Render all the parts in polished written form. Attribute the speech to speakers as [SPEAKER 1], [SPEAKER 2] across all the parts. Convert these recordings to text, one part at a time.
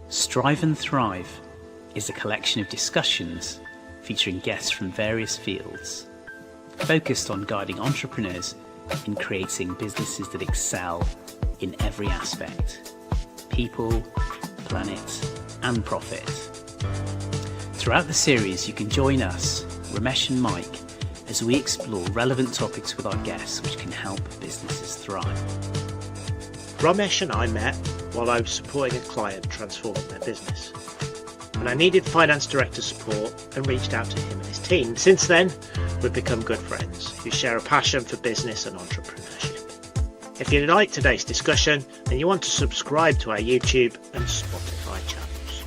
[SPEAKER 1] Strive and Thrive is a collection of discussions featuring guests from various fields, focused on guiding entrepreneurs in creating businesses that excel in every aspect: people, planet, and profit. Throughout the series, you can join us, Romesh and Mike, as we explore relevant topics with our guests which can help businesses thrive.
[SPEAKER 2] Romesh and I met while I was supporting a client transforming their business, and I needed finance director support and reached out to him and his team. Since then, we've become good friends who share a passion for business and entrepreneurship. If you like today's discussion, then you want to subscribe to our YouTube and Spotify channels.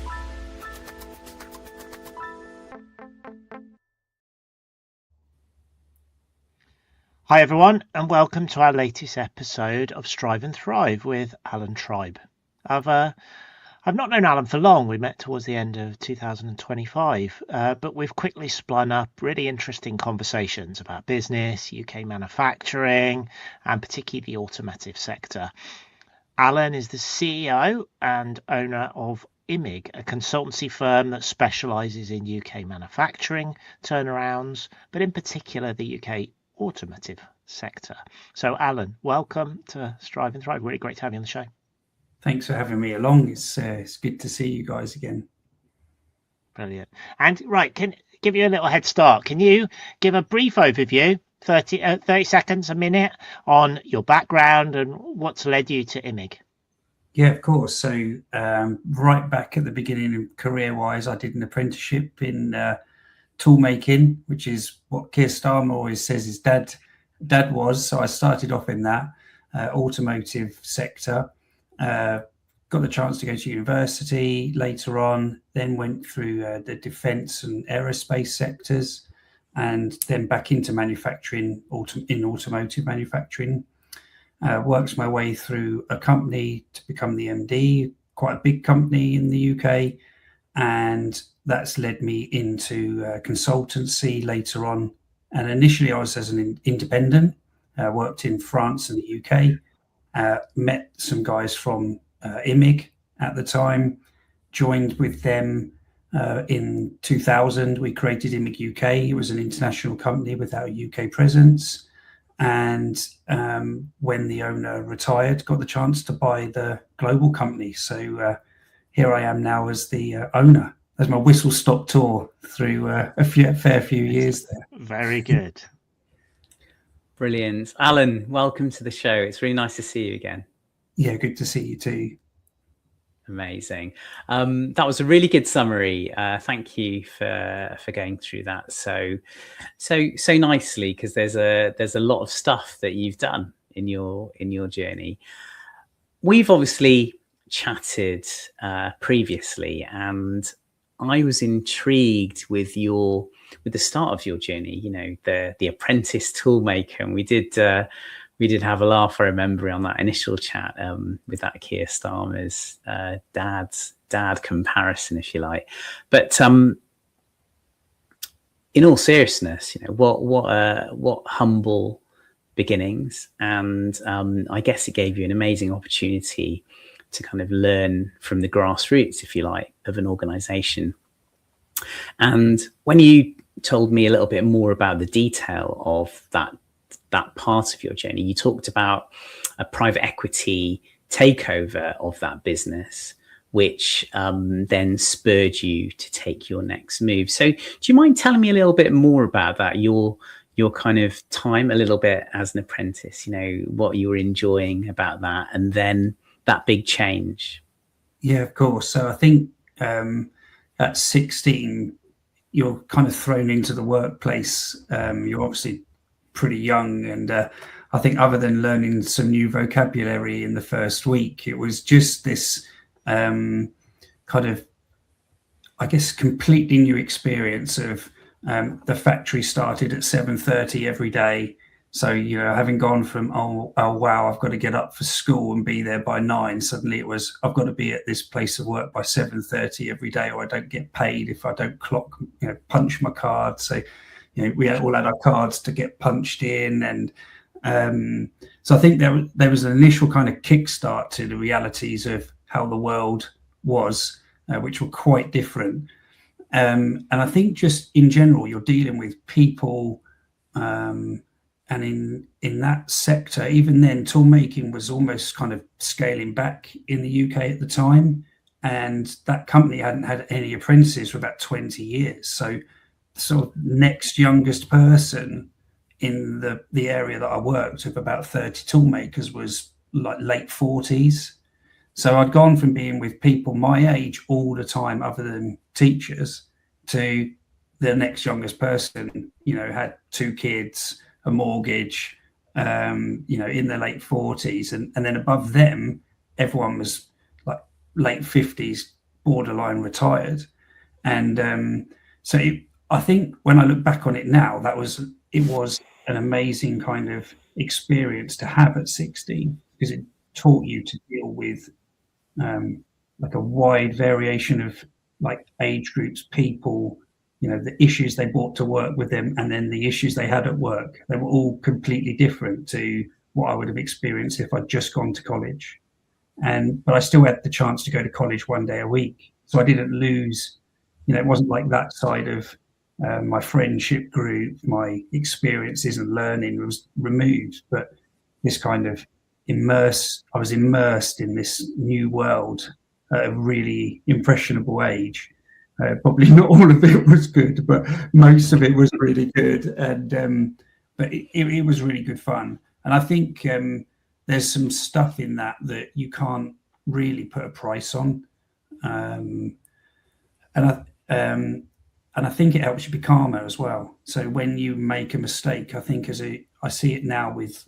[SPEAKER 2] Hi everyone, and welcome to our latest episode of Strive and Thrive with Alun Tribe. I've not known Alan for long. We met towards the end of 2025, but we've quickly spun up really interesting conversations about business, UK manufacturing, and particularly the automotive sector. Alan is the CEO and owner of IMIG, a consultancy firm that specialises in UK manufacturing turnarounds, but in particular the UK automotive sector. So Alan, welcome to Strive and Thrive. Really great to have you on the show.
[SPEAKER 3] Thanks for having me along. It's good to see you guys again.
[SPEAKER 2] Brilliant. And right, can give you a little head start. Can you give a brief overview, 30 seconds, a minute, on your background and what's led you to IMIG?
[SPEAKER 3] Yeah, of course. So right back at the beginning, career-wise, I did an apprenticeship in tool making, which is what Keir Starmer always says his dad was. So I started off in that automotive sector. Got the chance to go to university later on, then went through the defence and aerospace sectors, and then back into manufacturing, in automotive manufacturing. Worked my way through a company to become the MD, quite a big company in the UK, and that's led me into consultancy later on. And initially I was as an independent, worked in France and the UK. Met some guys from IMIG at the time, joined with them in 2000. We created IMIG UK. It was an international company without a UK presence. And when the owner retired, got the chance to buy the global company. So here I am now as the owner, as my whistle-stop tour through a fair few years there.
[SPEAKER 2] Very good.
[SPEAKER 1] Brilliant. Alan, welcome to the show. It's really nice to see you again.
[SPEAKER 3] Yeah, good to see you too.
[SPEAKER 1] Amazing. That was a really good summary. Thank you for going through that so nicely, because there's a lot of stuff that you've done in your journey. We've obviously chatted previously, and I was intrigued with the start of your journey, you know, the apprentice toolmaker, and we did have a laugh, I remember, on that initial chat with that Keir Starmer's dad comparison, if you like. But in all seriousness, you know, what humble beginnings, and I guess it gave you an amazing opportunity to kind of learn from the grassroots, if you like, of an organization. And when you told me a little bit more about the detail of that part of your journey, you talked about a private equity takeover of that business, which then spurred you to take your next move. So do you mind telling me a little bit more about that, your kind of time a little bit as an apprentice, you know, what you were enjoying about that, and then that big change?
[SPEAKER 3] Yeah, of course. So I think at 16, you're kind of thrown into the workplace. You're obviously pretty young, and I think other than learning some new vocabulary in the first week, it was just this kind of, I guess, completely new experience of the factory started at 7:30 every day. So, you know, having gone from, oh wow, I've got to get up for school and be there by 9, suddenly it was, I've got to be at this place of work by 7:30 every day, or I don't get paid if I don't punch my card. So, you know, we all had our cards to get punched in. And so I think there was an initial kind of kickstart to the realities of how the world was. which were quite different. And I think just in general, you're dealing with people, and in that sector, even then, tool making was almost kind of scaling back in the UK at the time, and that company hadn't had any apprentices for about 20 years. So sort of next youngest person in the area that I worked of about 30 tool makers was like late 40s. So I'd gone from being with people my age all the time, other than teachers, to the next youngest person, had 2 kids, a mortgage, in their late 40s. And then above them, everyone was like late 50s, borderline retired. And I think when I look back on it now, it was an amazing kind of experience to have at 16, because it taught you to deal with like a wide variation of like age groups, people, the issues they brought to work with them, and then the issues they had at work. They were all completely different to what I would have experienced if I'd just gone to college. But I still had the chance to go to college 1 day a week. So I didn't lose, it wasn't like that side of my friendship group, my experiences and learning was removed, but this kind of I was immersed in this new world at a really impressionable age. Probably not all of it was good, but most of it was really good. And but it was really good fun. And I think there's some stuff in that you can't really put a price on. And I think it helps you be calmer as well. So when you make a mistake, I think I see it now with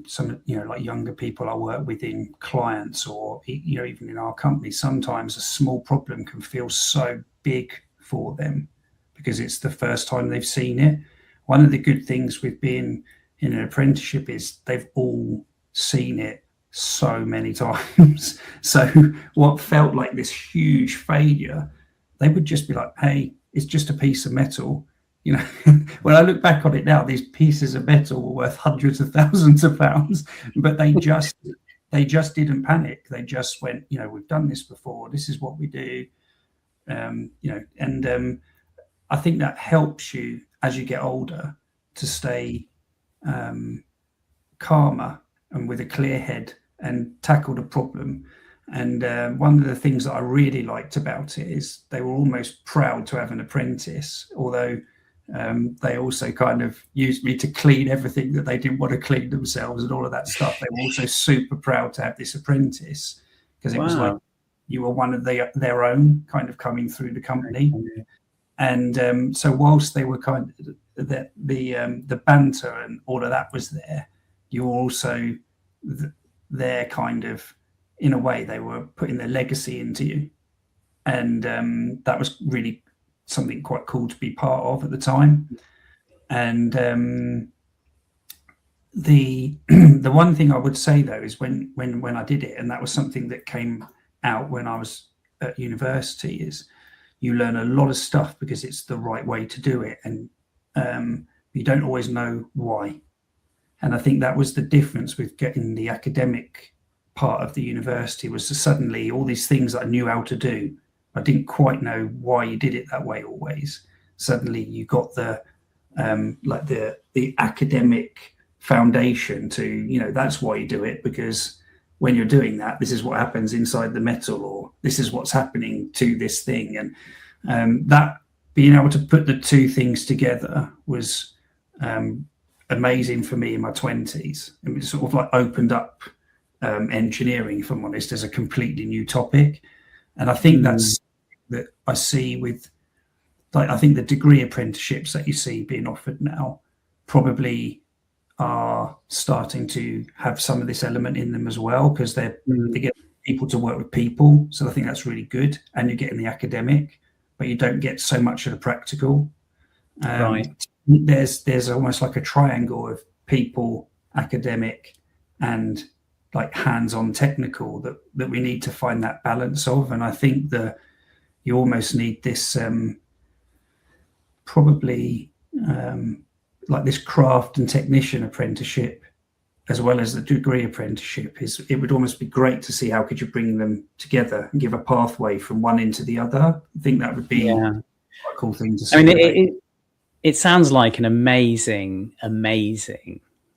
[SPEAKER 3] some, like younger people I work with in clients, or, even in our company, sometimes a small problem can feel so big for them because it's the first time they've seen it. One of the good things with being in an apprenticeship is they've all seen it so many times. So what felt like this huge failure, they would just be like, hey, it's just a piece of metal. When I look back on it now, these pieces of metal were worth hundreds of thousands of pounds, but they just didn't panic. They just went, we've done this before. This is what we do. And I think that helps you as you get older to stay calmer and with a clear head and tackle the problem. And one of the things that I really liked about it is they were almost proud to have an apprentice, although they also kind of used me to clean everything that they didn't want to clean themselves and all of that stuff. They were also super proud to have this apprentice, because it was like you were one of their own kind of coming through the company. And so whilst they were kind of the banter and all of that was there, you were also their kind of, in a way, they were putting their legacy into you. And that was really something quite cool to be part of at the time. And the one thing I would say though is when I did it, and that was something that came out when I was at university, is you learn a lot of stuff because it's the right way to do it, and you don't always know why. And I think that was the difference with getting the academic part of the university, was suddenly all these things that I knew how to do, I didn't quite know why you did it that way always. Suddenly you got the academic foundation to, that's why you do it, because when you're doing that, this is what happens inside the metal, or this is what's happening to this thing. And that being able to put the two things together was amazing for me in my 20s. And it sort of like opened up engineering, if I'm honest, as a completely new topic. And I think that's that I see with, like, I think the degree apprenticeships that you see being offered now probably are starting to have some of this element in them as well, because they get people to work with people. So I think that's really good. And you're getting the academic, but you don't get so much of the practical.
[SPEAKER 1] Right.
[SPEAKER 3] There's almost like a triangle of people, academic, and like hands-on technical that we need to find that balance of. And I think that you almost need this probably like this craft and technician apprenticeship as well as the degree apprenticeship, is it would almost be great to see how could you bring them together and give a pathway from one into the other. I think that would be quite a cool thing to see.
[SPEAKER 1] I mean, it sounds like an amazing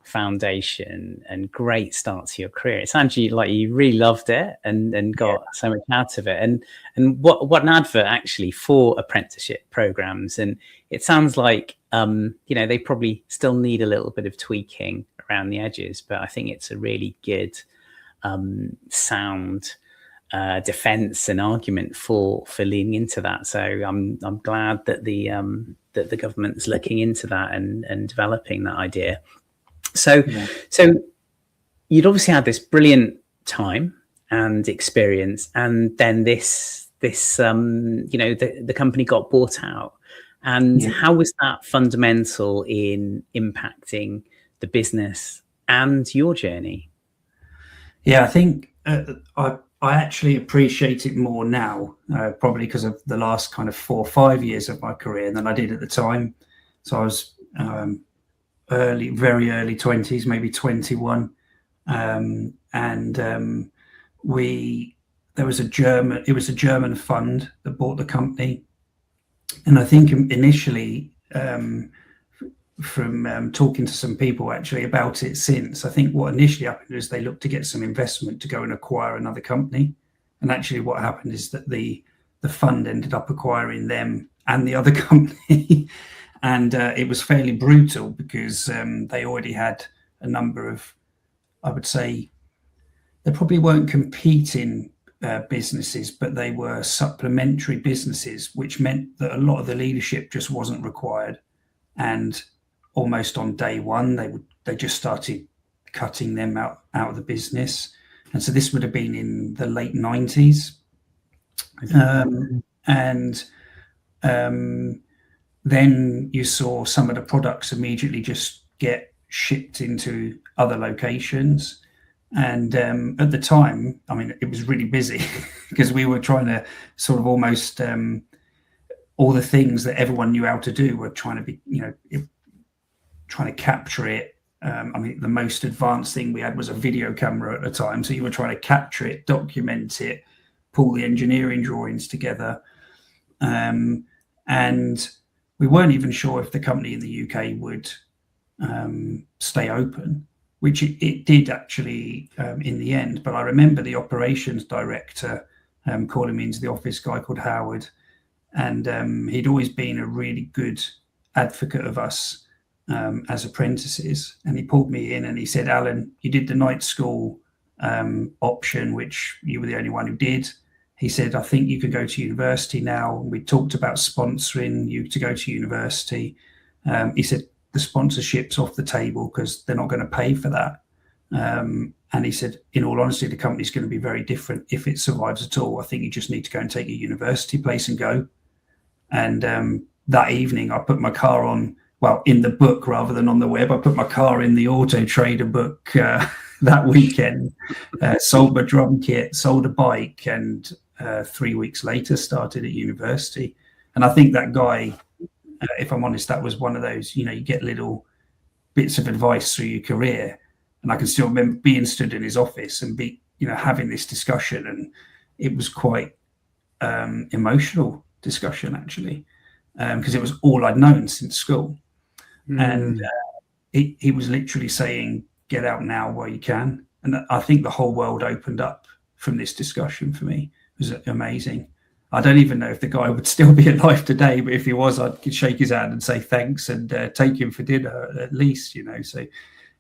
[SPEAKER 1] foundation and great start to your career. It sounds like you really loved it and got so much out of it. And what an advert actually for apprenticeship programs. And it sounds like they probably still need a little bit of tweaking around the edges, but I think it's a really good sound defense and argument for leaning into that. So I'm glad that the government's looking into that and developing that idea. So you'd obviously had this brilliant time and experience, and then this the company got bought out. And how was that fundamental in impacting the business and your journey?
[SPEAKER 3] Yeah, I think I actually appreciate it more now, probably because of the last kind of 4 or 5 years of my career than I did at the time. So I was very early 20s, maybe 21, and there was a German fund that bought the company, and I think initially, from talking to some people actually about it since, I think what initially happened is they looked to get some investment to go and acquire another company, and actually what happened is that the fund ended up acquiring them and the other company. And it was fairly brutal because they already had a number of, I would say, they probably weren't competing businesses, but they were supplementary businesses, which meant that a lot of the leadership just wasn't required. And almost on day one, they just started cutting them out of the business. And so this would have been in the late 90s. Then you saw some of the products immediately just get shipped into other locations. And at the time, I mean, it was really busy because we were trying to sort of almost all the things that everyone knew how to do were trying to be, trying to capture it. I mean, the most advanced thing we had was a video camera at the time. So you were trying to capture it, document it, pull the engineering drawings together. And we weren't even sure if the company in the UK would stay open, which it did actually in the end. But I remember the operations director calling me into the office, a guy called Howard, and he'd always been a really good advocate of us as apprentices. And he pulled me in and he said, "Alan, you did the night school option, which you were the only one who did." He said, "I think you could go to university now." We talked about sponsoring you to go to university. He said, "The sponsorship's off the table because they're not going to pay for that." And he said, "In all honesty, the company's going to be very different if it survives at all. I think you just need to go and take a university place and go." And that evening, I put my car on, well, in the book rather than on the web. I put my car in the Auto Trader book that weekend, sold my drum kit, sold a bike, and 3 weeks later started at university. And I think that guy, if I'm honest, that was one of those, you get little bits of advice through your career. And I can still remember being stood in his office and having this discussion. And it was quite emotional discussion, actually, because it was all I'd known since school. And he was literally saying, "Get out now while you can." And I think the whole world opened up from this discussion for me. It was amazing. I don't even know if the guy would still be alive today, but if he was, I'd shake his hand and say thanks and take him for dinner at least, So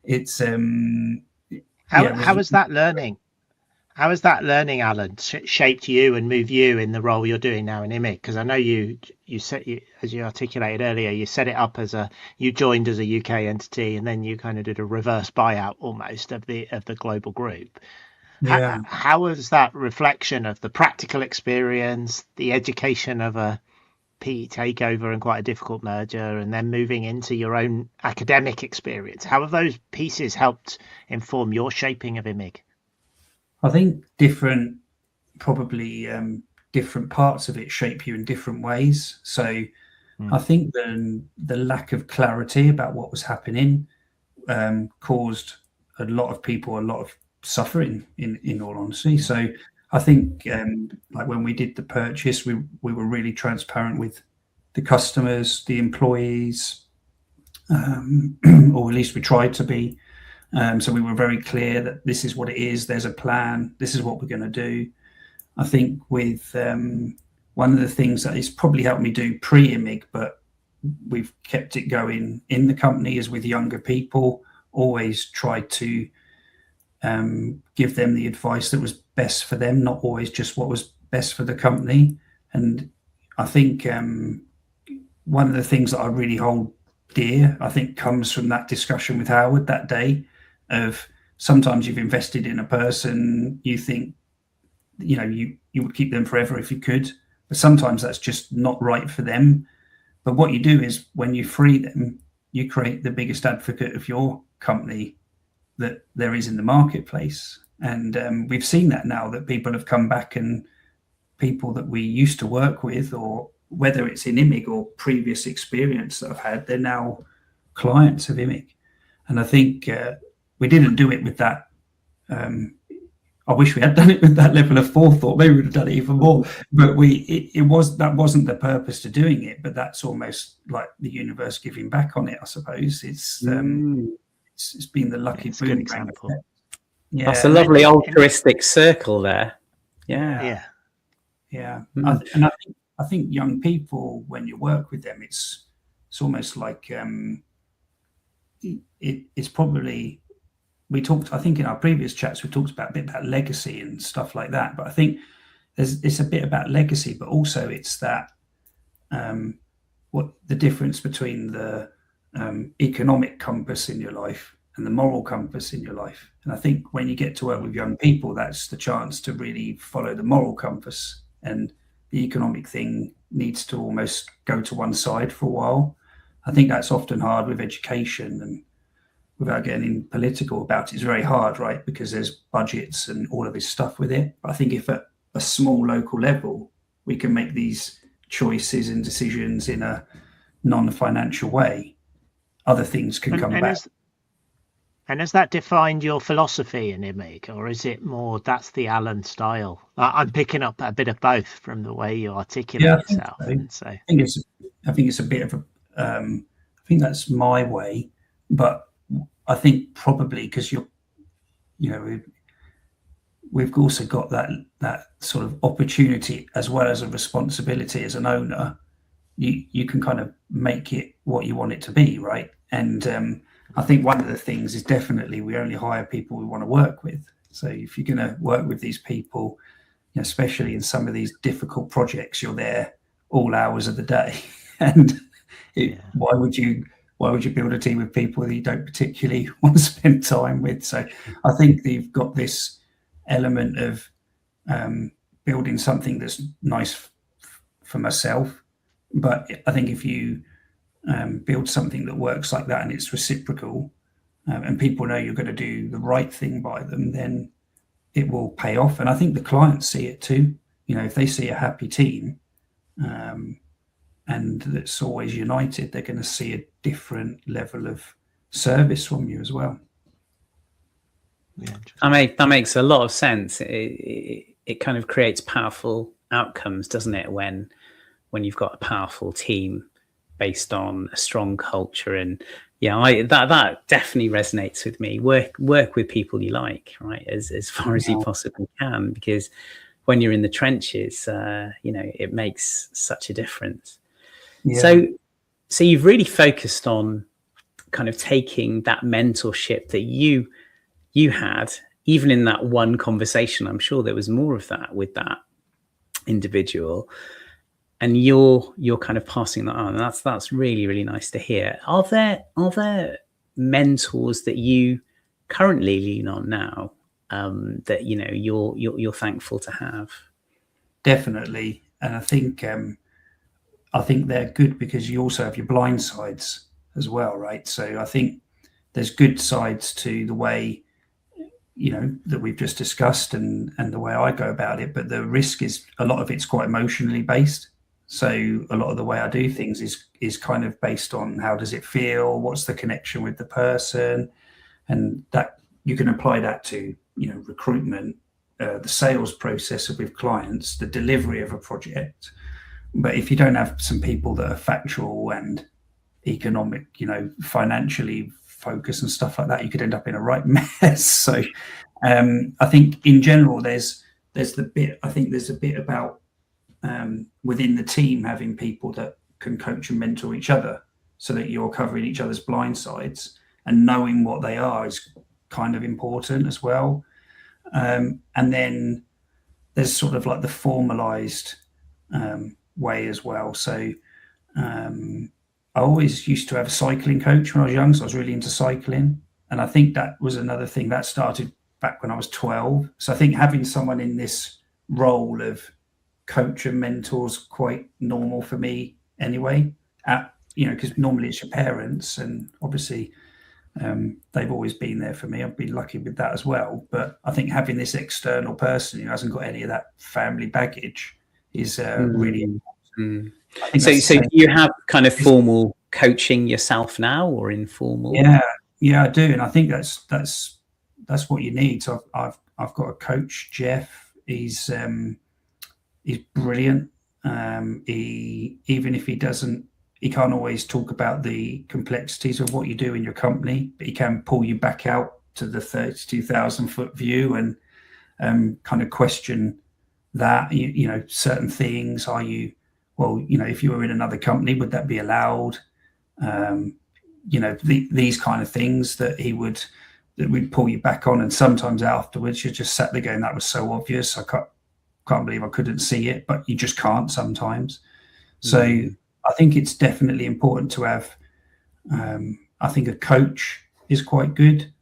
[SPEAKER 3] it's
[SPEAKER 2] how was that learning? How has that learning, Alan, shaped you and moved you in the role you're doing now in IMIG? Because I know you as you articulated earlier, you set it up you joined as a UK entity, and then you kind of did a reverse buyout almost of the global group.
[SPEAKER 3] Yeah.
[SPEAKER 2] How was that reflection of the practical experience, the education of a PE takeover and quite a difficult merger, and then moving into your own academic experience? How have those pieces helped inform your shaping of IMIG?
[SPEAKER 3] I think different parts of it shape you in different ways. So I think the lack of clarity about what was happening caused a lot of people a lot of suffering, in all honesty. So I think like when we did the purchase, we were really transparent with the customers, the employees, or at least we tried to be. So we were very clear that this is what it is. There's a plan. This is what we're going to do. I think with one of the things that has probably helped me do pre-IMIG, but we've kept it going in the company, is with younger people, always tried to give them the advice that was best for them, not always just what was best for the company. And I think one of the things that I really hold dear, I think, comes from that discussion with Howard that day, of sometimes you've invested in a person, you think, you would keep them forever if you could, but sometimes that's just not right for them. But what you do is, when you free them, you create the biggest advocate of your company that there is in the marketplace. And we've seen that now, that people have come back, and people that we used to work with, or whether it's in IMIG or previous experience that I've had, they're now clients of IMIG. And I think we didn't do it with that. I wish we had done it with that level of forethought. Maybe we'd have done it even more. But that wasn't the purpose to doing it. But that's almost like the universe giving back on it, I suppose. It's been the lucky boomerang effect. Yeah,
[SPEAKER 1] that's a lovely altruistic circle there. Yeah.
[SPEAKER 3] And I think young people, when you work with them, it's almost like it's probably. I think in our previous chats, we talked a bit about legacy and stuff like that. But I think it's a bit about legacy, but also it's that what the difference between the economic compass in your life and the moral compass in your life. And I think when you get to work with young people, that's the chance to really follow the moral compass, and the economic thing needs to almost go to one side for a while. I think that's often hard with education, and without getting political about it, it's very hard, right? Because there's budgets and all of this stuff with it. But I think if at a small local level, we can make these choices and decisions in a non-financial way, other things can come back.
[SPEAKER 2] And has that defined your philosophy in IMIG, or is it more that's the Alun style? I'm picking up a bit of both from the way you articulate yourself. So.
[SPEAKER 3] I think it's a bit of I think that's my way, but I think probably because we've also got that sort of opportunity as well as a responsibility as an owner. You can kind of make it what you want it to be, right? And I think one of the things is definitely we only hire people we want to work with. So if you're going to work with these people, especially in some of these difficult projects, you're there all hours of the day. And why would you build a team with people that you don't particularly want to spend time with? So I think they've got this element of building something that's nice for myself. But I think if you build something that works like that and it's reciprocal, and people know you're going to do the right thing by them, then it will pay off. And I think the clients see it too. If they see a happy team and that's always united, they're going to see a different level of service from you as well.
[SPEAKER 1] Yeah, that makes a lot of sense. It kind of creates powerful outcomes, doesn't it? When you've got a powerful team based on a strong culture, and that definitely resonates with me. Work with people you like, right? As far as you possibly can, because when you're in the trenches, it makes such a difference. Yeah. So you've really focused on kind of taking that mentorship that you had, even in that one conversation. I'm sure there was more of that with that individual, and you're kind of passing that on. And that's really, really nice to hear. Are there mentors that you currently lean on now that you're thankful to have?
[SPEAKER 3] Definitely, and I think they're good because you also have your blind sides as well, right? So I think there's good sides to the way that we've just discussed and the way I go about it, but the risk is a lot of it's quite emotionally based. So a lot of the way I do things is kind of based on how does it feel, what's the connection with the person, and that you can apply that to, recruitment, the sales process with clients, the delivery of a project. But if you don't have some people that are factual and economic, financially focused and stuff like that, you could end up in a right mess. So I think in general, there's a bit about within the team having people that can coach and mentor each other, so that you're covering each other's blind sides, and knowing what they are is kind of important as well. And then there's sort of like the formalized way as well. So I always used to have a cycling coach when I was young, so I was really into cycling. And I think that was another thing that started back when I was 12. So I think having someone in this role of coach and mentor is quite normal for me anyway, because normally it's your parents, and obviously they've always been there for me. I've been lucky with that as well. But I think having this external person who hasn't got any of that family baggage is really important.
[SPEAKER 1] So do you have kind of formal coaching yourself now, or informal?
[SPEAKER 3] Yeah, I do, and I think that's what you need. So I've got a coach, Jeff. He's brilliant. Even if he can't always talk about the complexities of what you do in your company, but he can pull you back out to the 32,000 foot view and kind of question that, certain things. Are you, if you were in another company, would that be allowed? These kind of things that we'd pull you back on. And sometimes afterwards you just sat there going, that was so obvious. I can't believe I couldn't see it, but you just can't sometimes. So I think it's definitely important to have, I think a coach is quite good,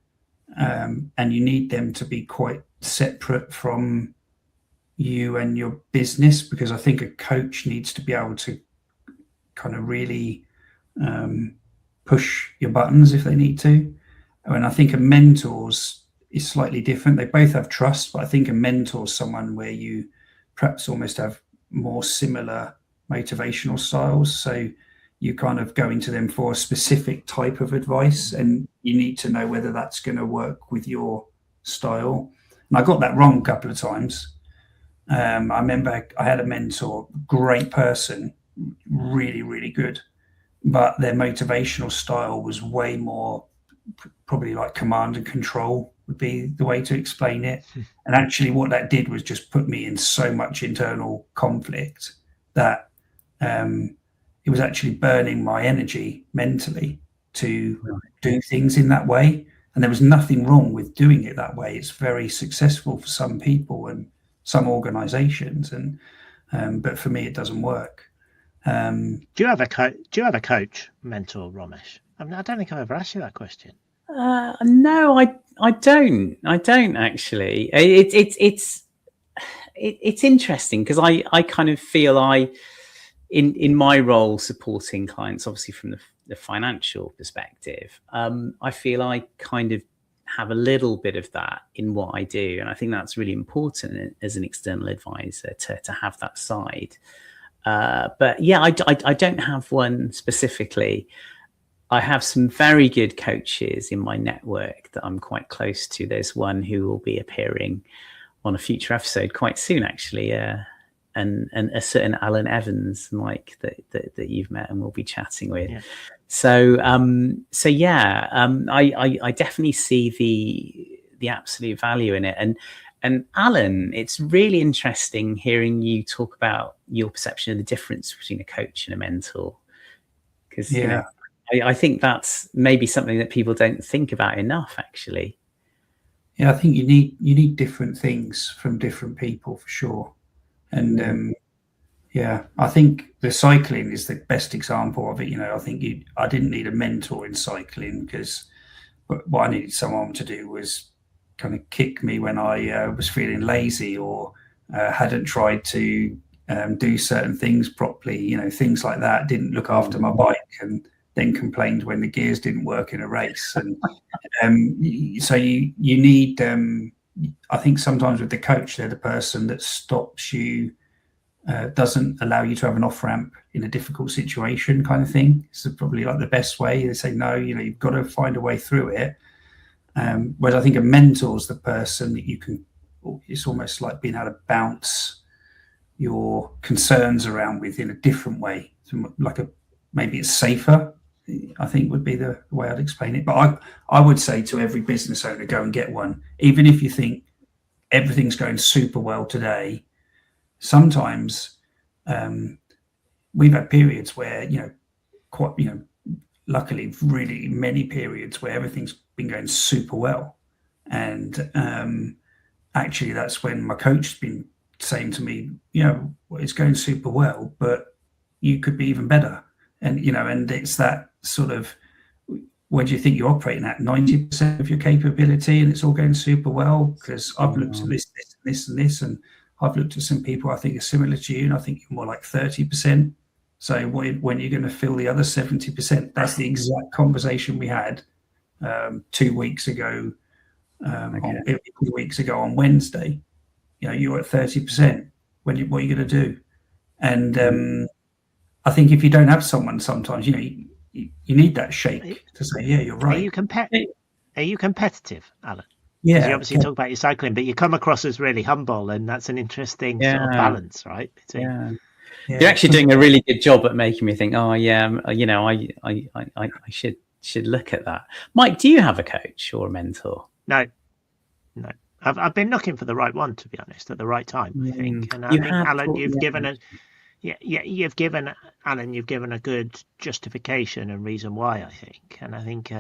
[SPEAKER 3] and you need them to be quite separate from you and your business, because I think a coach needs to be able to kind of really push your buttons if they need to. And I think a mentor's is slightly different. They both have trust, but I think a mentor is someone where you perhaps almost have more similar motivational styles. So you kind of go into them for a specific type of advice, and you need to know whether that's going to work with your style. And I got that wrong a couple of times. I remember I had a mentor, great person, really, really good, but their motivational style was way more probably like command and control would be the way to explain it. And actually what that did was just put me in so much internal conflict that it was actually burning my energy mentally to do things in that way. And there was nothing wrong with doing it that way. It's very successful for some people and some organizations, but for me it doesn't work.
[SPEAKER 2] Do you have a coach, mentor, Romesh? I mean, I don't think I've ever asked you that question.
[SPEAKER 1] No, I don't actually. It's interesting because I kind of feel in my role supporting clients, obviously from the financial perspective, I feel I kind of have a little bit of that in what I do, and I think that's really important as an external advisor to have that side. But yeah, I don't have one specifically. I have some very good coaches in my network that I'm quite close to. There's one who will be appearing on a future episode quite soon, actually, and a certain Alan Evans, like that you've met and we'll be chatting with. Yeah. So yeah, I definitely see the absolute value in it. And Alan, it's really interesting hearing you talk about your perception of the difference between a coach and a mentor, because I think that's maybe something that people don't think about enough, actually.
[SPEAKER 3] Yeah, I think you need different things from different people for sure. And I think the cycling is the best example of it. I think I didn't need a mentor in cycling, because what I needed someone to do was kind of kick me when I was feeling lazy or hadn't tried to do certain things properly, things like that. Didn't look after my bike and then complained when the gears didn't work in a race. And so you need, I think sometimes with the coach, they're the person that stops you, doesn't allow you to have an off-ramp in a difficult situation kind of thing. It's probably like the best way. They say, no, you've got to find a way through it. Whereas I think a mentor is the person that you can, it's almost like being able to bounce your concerns around with in a different way. So maybe it's safer, I think would be the way I'd explain it. But I would say to every business owner, go and get one. Even if you think everything's going super well today, sometimes we've had periods where, luckily really many periods where everything's been going super well. And actually that's when my coach has been saying to me, it's going super well, but you could be even better. And, and it's that sort of, where do you think you're operating at? 90% of your capability and it's all going super well? Because I've looked at this, and I've looked at some people I think are similar to you, and I think you're more like 30%. So when you're going to fill the other 70%, that's the exact conversation we had 2 weeks ago, 2 weeks ago on Wednesday. You're at 30%. What are you going to do? And I think if you don't have someone, sometimes you need that shake to say, yeah, you're right.
[SPEAKER 2] Are you competitive, Alan?
[SPEAKER 3] Yeah.
[SPEAKER 2] You obviously talk about your cycling, but you come across as really humble, and that's an interesting sort of balance, right?
[SPEAKER 1] You're actually doing a really good job at making me think, I should look at that. Mike, do you have a coach or a mentor?
[SPEAKER 2] No. I've been looking for the right one, to be honest, at the right time, I think. And I think, Alan, you've given a good justification and reason why, I think. And I think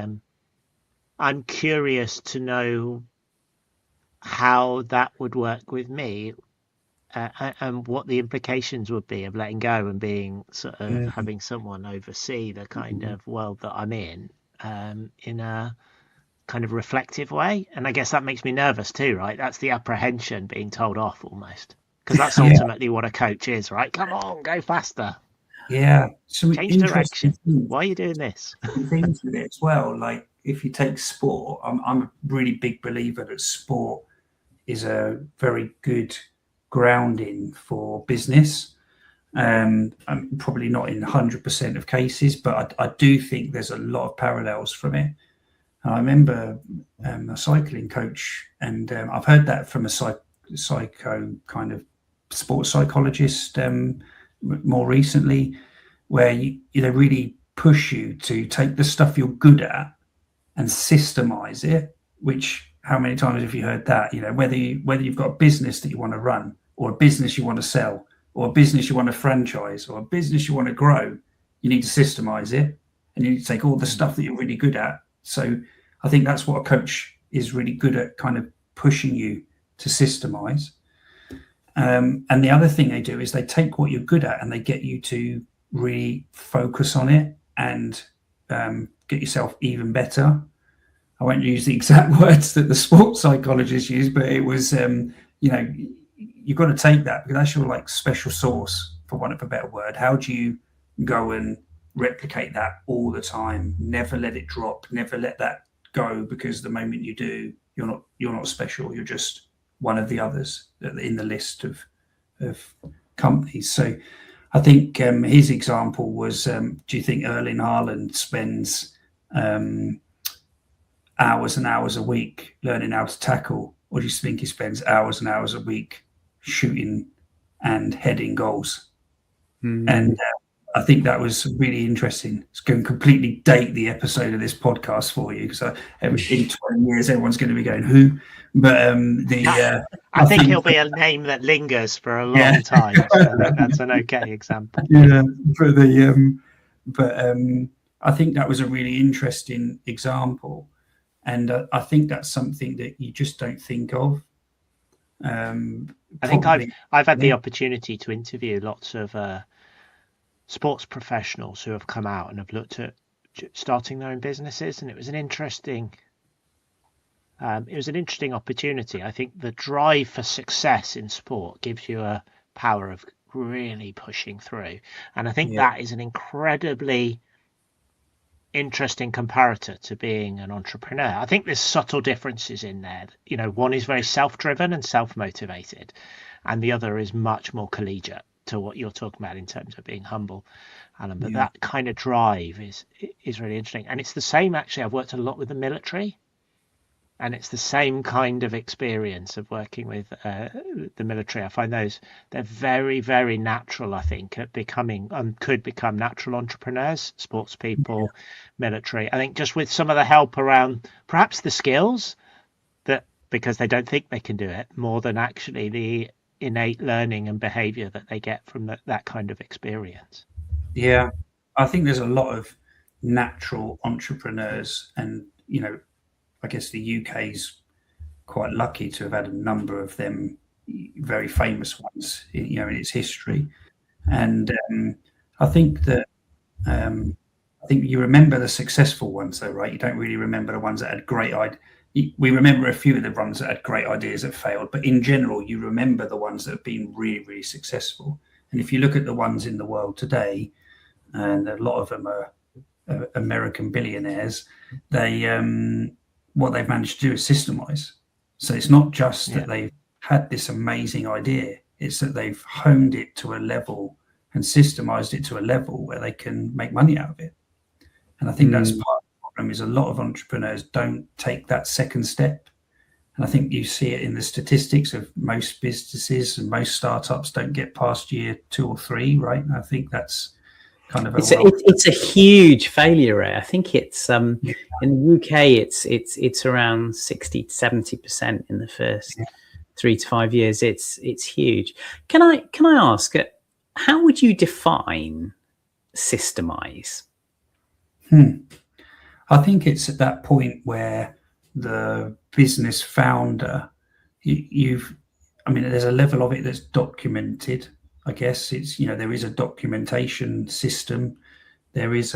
[SPEAKER 2] I'm curious to know how that would work with me, and what the implications would be of letting go and being sort of having someone oversee the kind of world that I'm in a kind of reflective way. And I guess that makes me nervous too, right? That's the apprehension being told off almost, because that's ultimately what a coach is, right? Come on, go faster.
[SPEAKER 3] Yeah.
[SPEAKER 2] Change direction. Why are you doing this?
[SPEAKER 3] Things with it as well. Like if you take sport, I'm a really big believer that sport is a very good grounding for business. I'm probably not in 100% of cases, but I do think there's a lot of parallels from it. I remember a cycling coach, and I've heard that from a psycho kind of sports psychologist more recently, where they really push you to take the stuff you're good at and systemize it. Which, how many times have you heard that? Whether you've got a business that you want to run, or a business you want to sell, or a business you want to franchise, or a business you want to grow, you need to systemize it, and you need to take all the stuff that you're really good at. So I think that's what a coach is really good at, kind of pushing you to systemize. And the other thing they do is they take what you're good at and they get you to really focus on it and get yourself even better. I won't use the exact words that the sports psychologist used, but it was, you've got to take that, because that's your like special sauce, for want of a better word. How do you go and replicate that all the time? Never let it drop. Never let that go, because the moment you do, you're not special. You're just one of the others in the list of companies. So I think his example was, do you think Erling Haaland spends hours and hours a week learning how to tackle, or do you think he spends hours and hours a week shooting and heading goals? And I think that was really interesting. It's going to completely date the episode of this podcast for you, because in 20 years everyone's going to be going, who? But
[SPEAKER 2] I think he'll be a name that lingers for a long time. So that's an okay example.
[SPEAKER 3] Yeah, but I think that was a really interesting example, and I think that's something that you just don't think of.
[SPEAKER 2] I think I've had the opportunity to interview lots of sports professionals who have come out and have looked at starting their own businesses, and it was an interesting opportunity. I think the drive for success in sport gives you a power of really pushing through, and I think that is an incredibly interesting comparator to being an entrepreneur. I think there's subtle differences in there. One is very self-driven and self-motivated, and the other is much more collegiate to what you're talking about in terms of being humble, Alan. But that kind of drive is really interesting, and it's the same. Actually, I've worked a lot with the military, And it's the same kind of experience of working with the military. I find they're very, very natural, I think, at becoming could become natural entrepreneurs, sports people, military. I think just with some of the help around perhaps the skills that, because they don't think they can do it, more than actually the innate learning and behavior that they get from that kind of experience.
[SPEAKER 3] Yeah, I think there's a lot of natural entrepreneurs, and I guess the UK's quite lucky to have had a number of them, very famous ones, in its history. And I think that I think you remember the successful ones, though, right? You don't really remember the ones that had great ideas. We remember a few of the ones that had great ideas that failed, but in general, you remember the ones that have been really, really successful. And if you look at the ones in the world today, and a lot of them are American billionaires, they what they've managed to do is systemize. So it's not just that they've had this amazing idea, it's that they've honed it to a level and systemized it to a level where they can make money out of it. And I think that's part of the problem, is a lot of entrepreneurs don't take that second step. And I think you see it in the statistics of most businesses, and most startups don't get past year 2 or 3, right? And I think that's kind of
[SPEAKER 1] it's a huge failure rate. I think it's in the UK it's around 60 to 70% in the first 3 to 5 years. It's huge. Can I ask, how would you define systemize?
[SPEAKER 3] I think it's at that point where the business founder, there's a level of it that's documented. I guess it's, there is a documentation system. There is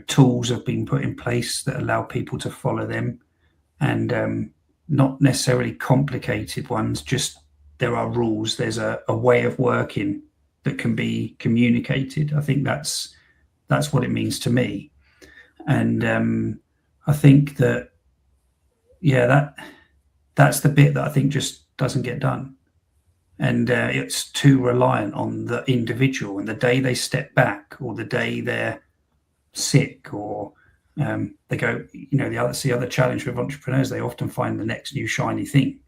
[SPEAKER 3] tools have been put in place that allow people to follow them, and not necessarily complicated ones. Just there are rules. There's a way of working that can be communicated. I think that's what it means to me. And I think that, that's the bit that I think just doesn't get done. And it's too reliant on the individual, and the day they step back, or the day they're sick, or they go, the other challenge with entrepreneurs, they often find the next new shiny thing,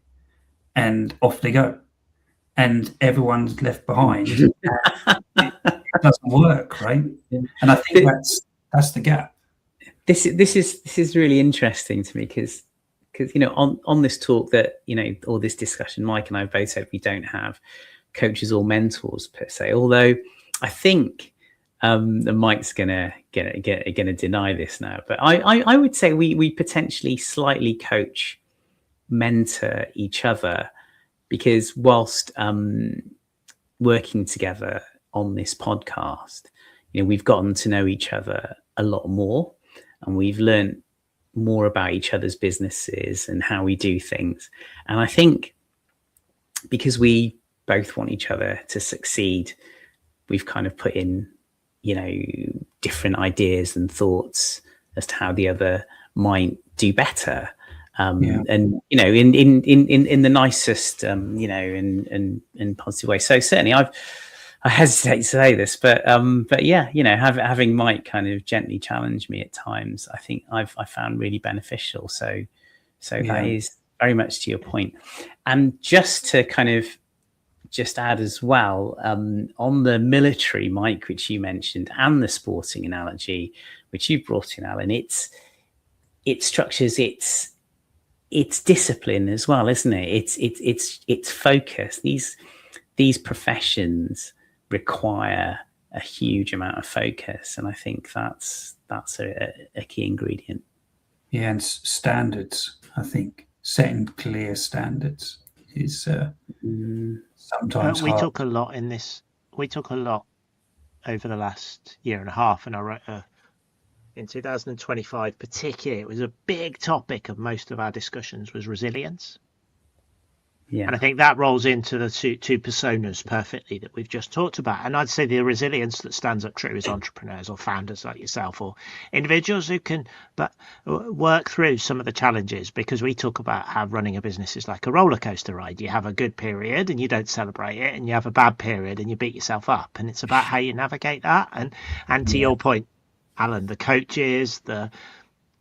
[SPEAKER 3] and off they go, and everyone's left behind. It doesn't work, right? And I think that's the gap.
[SPEAKER 1] This is really interesting to me, because on this talk that, or this discussion, Mike and I both said we don't have coaches or mentors per se, although I think Mike's gonna deny this now, but I would say we potentially slightly coach, mentor each other, because whilst working together on this podcast, we've gotten to know each other a lot more, and we've learned more about each other's businesses and how we do things. And I think because we both want each other to succeed, we've kind of put in, different ideas and thoughts as to how the other might do better. And, in the nicest, in positive way. So certainly I hesitate to say this, but having Mike kind of gently challenge me at times, I think I found really beneficial. So that is very much to your point. And just to kind of add as well, on the military, Mike, which you mentioned, and the sporting analogy, which you brought in, Alan, it structures it's discipline as well, isn't it? It's focus. These professions require a huge amount of focus, and I think that's a key ingredient.
[SPEAKER 3] Yeah, and standards. I think setting clear standards is sometimes
[SPEAKER 2] we
[SPEAKER 3] hard.
[SPEAKER 2] talk a lot in this. We talk a lot over the last year and a half, and I wrote in 2025 particularly, it was a big topic of most of our discussions, was resilience. Yeah. And I think that rolls into the two personas perfectly that we've just talked about. And I'd say the resilience that stands up true is entrepreneurs or founders like yourself, or individuals who can work through some of the challenges, because we talk about how running a business is like a roller coaster ride. You have a good period and you don't celebrate it, and you have a bad period and you beat yourself up. And it's about how you navigate that. And to your point, Alan, the coaches, the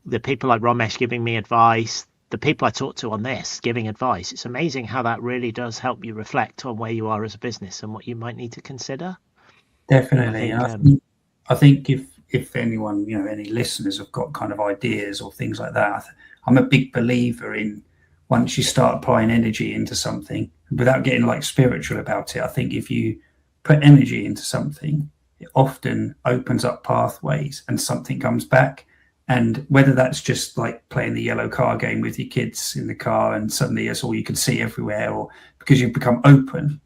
[SPEAKER 2] the people like Romesh giving me advice, the people I talk to on this giving advice. It's amazing how that really does help you reflect on where you are as a business and what you might need to consider.
[SPEAKER 3] Definitely. I think if anyone, any listeners have got kind of ideas or things like that, I'm a big believer in once you start applying energy into something, without getting like spiritual about it, I think if you put energy into something, it often opens up pathways and something comes back. And whether that's just like playing the yellow car game with your kids in the car and suddenly that's all you can see everywhere, or because you've become open.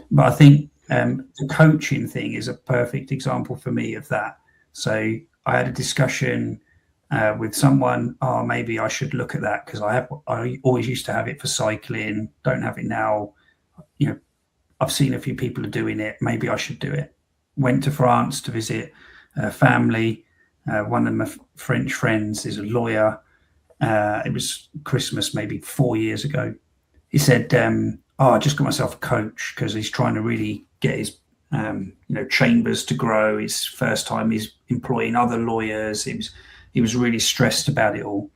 [SPEAKER 3] But I think the coaching thing is a perfect example for me of that. So I had a discussion with someone, maybe I should look at that because I always used to have it for cycling, don't have it now. I've seen a few people are doing it, maybe I should do it. Went to France to visit family. One of my French friends is a lawyer. It was Christmas maybe 4 years ago. He said, I just got myself a coach because he's trying to really get his chambers to grow. His first time he's employing other lawyers. He was really stressed about it all.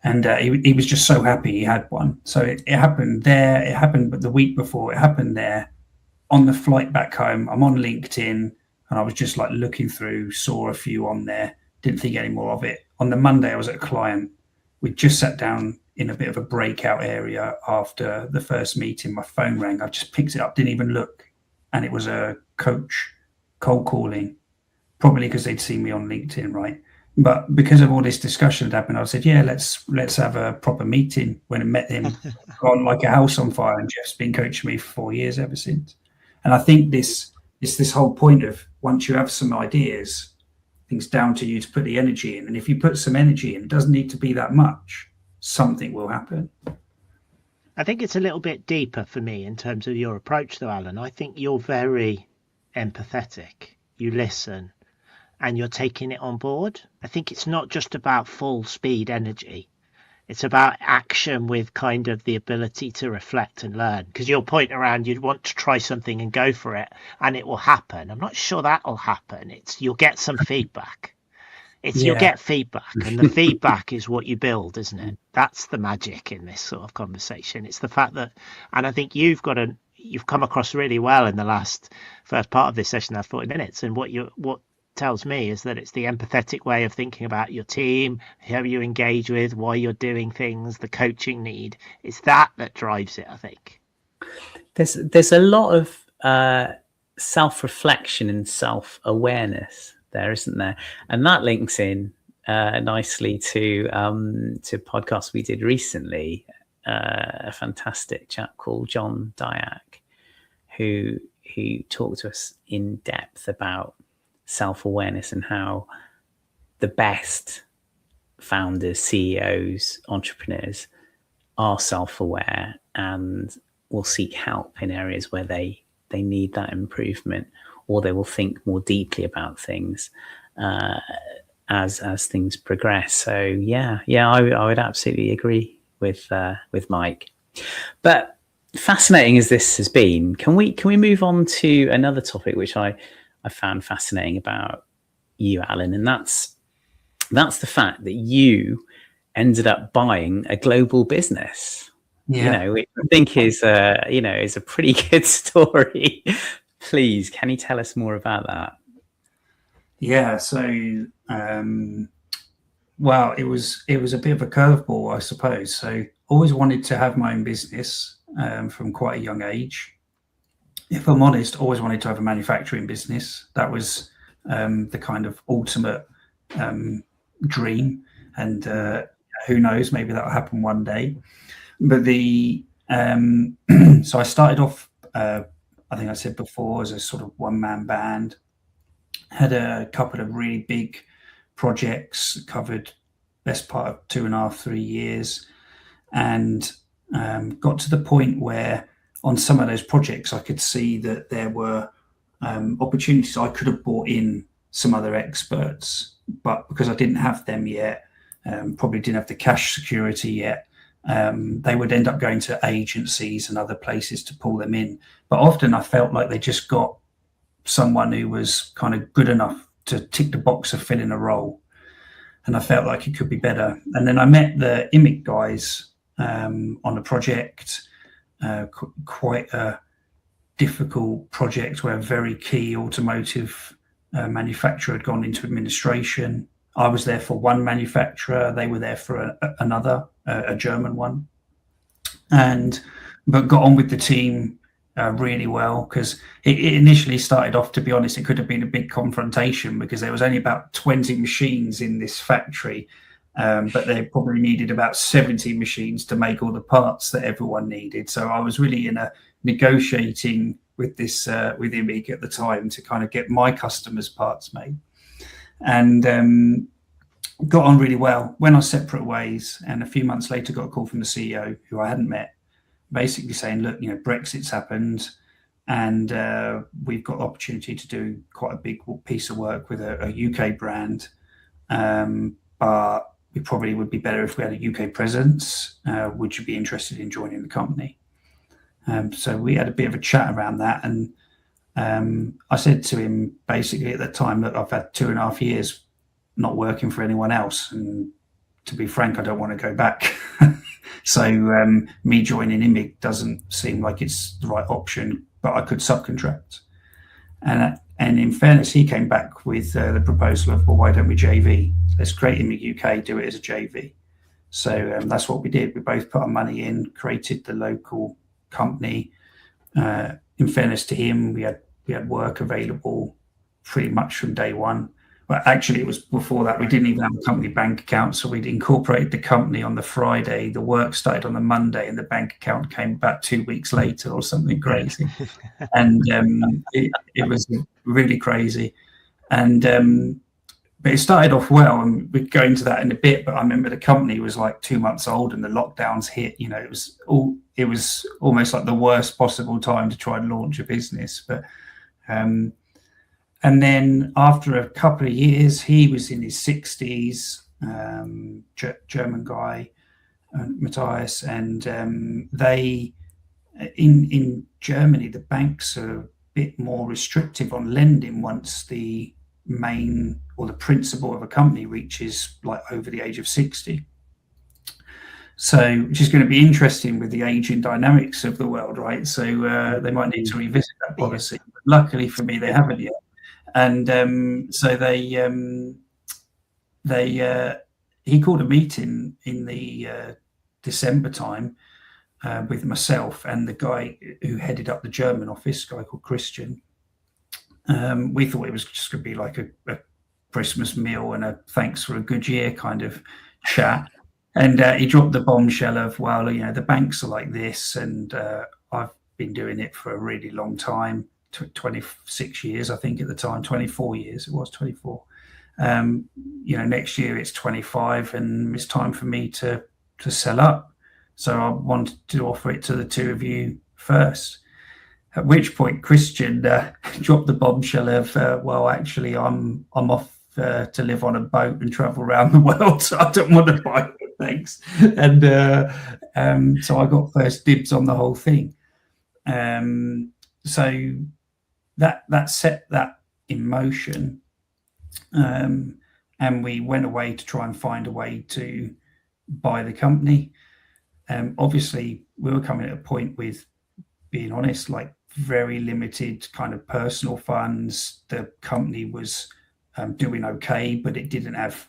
[SPEAKER 3] And he was just so happy he had one. So it happened there. It happened, but the week before it happened there. On the flight back home, I'm on LinkedIn and I was just like looking through, saw a few on there, didn't think any more of it. On the Monday, I was at a client. We just sat down in a bit of a breakout area after the first meeting. My phone rang. I just picked it up, didn't even look. And it was a coach cold calling, probably because they'd seen me on LinkedIn, right? But because of all this discussion that happened, I said, yeah, let's have a proper meeting. When I met him, gone like a house on fire, and Jeff's been coaching me for 4 years ever since. And I think this whole point of once you have some ideas, things down to you to put the energy in. And if you put some energy in, it doesn't need to be that much. Something will happen.
[SPEAKER 2] I think it's a little bit deeper for me in terms of your approach, though, Alan. I think you're very empathetic. You listen and you're taking it on board. I think it's not just about full speed energy. It's about action with kind of the ability to reflect and learn. Because your point around you'd want to try something and go for it and it will happen. I'm not sure that'll happen. You'll get some feedback. You'll get feedback, and the feedback is what you build, isn't it? That's the magic in this sort of conversation. It's the fact that, and I think you've come across really well in the first part of this session, that 40 minutes. And what tells me is that it's the empathetic way of thinking about your team, how you engage with, why you're doing things, the coaching need. It's that drives it, I think.
[SPEAKER 1] There's a lot of self-reflection and self-awareness there, isn't there? And that links in nicely to a podcast we did recently, a fantastic chap called John Dyack, who talked to us in depth about self-awareness and how the best founders, CEOs, entrepreneurs are self-aware and will seek help in areas where they need that improvement, or they will think more deeply about things as things progress. So I would absolutely agree with Mike. But fascinating as this has been, can we move on to another topic which I found fascinating about you, Alan, and that's the fact that you ended up buying a global business. Which I think is a pretty good story. Please, can you tell us more about that?
[SPEAKER 3] Yeah, so well, it was a bit of a curveball, I suppose. So always wanted to have my own business from quite a young age. If I'm honest, always wanted to have a manufacturing business. That was the kind of ultimate dream, and who knows, maybe that'll happen one day. But so I started off, I think I said before, as a sort of one-man band. Had a couple of really big projects, covered best part of 2.5, 3 years, and got to the point where on some of those projects I could see that there were opportunities. I could have brought in some other experts, but because I didn't have them yet, probably didn't have the cash security yet, they would end up going to agencies and other places to pull them in. But often I felt like they just got someone who was kind of good enough to tick the box of filling a role. and I felt like it could be better. And then I met the IMIC guys on a project, quite a difficult project where a very key automotive manufacturer had gone into administration. I was there for one manufacturer, they were there for another, a German one, but got on with the team really well, because it initially started off, to be honest, it could have been a big confrontation because there was only about 20 machines in this factory, but they probably needed about 70 machines to make all the parts that everyone needed. So I was really in a negotiating with this with IMIG at the time to kind of get my customers' parts made, and got on really well. Went our separate ways, and a few months later got a call from the CEO, who I hadn't met, basically saying, look, Brexit's happened, and we've got the opportunity to do quite a big piece of work with a UK brand, but we probably would be better if we had a UK presence. Would you be interested in joining the company? So we had a bit of a chat around that, and I said to him basically at the time that I've had 2.5 years not working for anyone else, and to be frank, I don't want to go back. So me joining IMIG doesn't seem like it's the right option, but I could subcontract. And in fairness, he came back with the proposal of, well, why don't we JV? Let's create IMIG UK, do it as a JV. So that's what we did. We both put our money in, created the local company. In fairness to him, we had work available pretty much from day one. Well, actually, it was before that. We didn't even have a company bank account, so we'd incorporated the company on the Friday. The work started on the Monday, and the bank account came about 2 weeks later or something crazy. And it was really crazy. And but it started off well, and we'd go into that in a bit. But I remember the company was like 2 months old, and the lockdowns hit. It was almost like the worst possible time to try and launch a business. But and then after a couple of years, he was in his 60s, German guy, Matthias, and they in Germany, the banks are a bit more restrictive on lending once the main or the principal of a company reaches like over the age of 60. So, which is going to be interesting with the aging dynamics of the world, right? So they might need to revisit that policy. But luckily for me, they haven't yet. And so he called a meeting in the December time with myself and the guy who headed up the German office, a guy called Christian. We thought it was just going to be like a Christmas meal and a thanks for a good year kind of chat. And he dropped the bombshell of, well, the banks are like this, and I've been doing it for a really long time. 26 years, I think at the time, 24 years, it was 24. Next year it's 25, and it's time for me to sell up. So I wanted to offer it to the two of you first. At which point Christian dropped the bombshell of, well, actually I'm off to live on a boat and travel around the world, so I don't want to buy it, thanks. And so I got first dibs on the whole thing. So that set that in motion, and we went away to try and find a way to buy the company. Obviously, we were coming at a point with, being honest, like very limited kind of personal funds. The company was doing okay, but it didn't have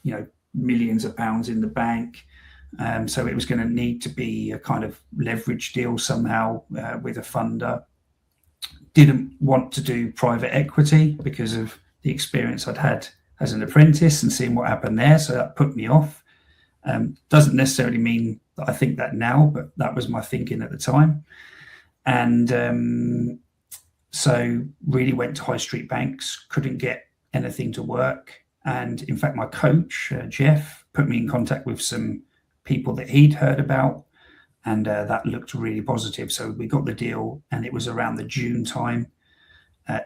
[SPEAKER 3] millions of pounds in the bank. So it was going to need to be a kind of leverage deal somehow with a funder. Didn't want to do private equity because of the experience I'd had as an apprentice and seeing what happened there. So that put me off. Doesn't necessarily mean that I think that now, but that was my thinking at the time. And so really went to high street banks, couldn't get anything to work. And in fact, my coach, Jeff, put me in contact with some people that he'd heard about, and that looked really positive. So we got the deal, and it was around the June time.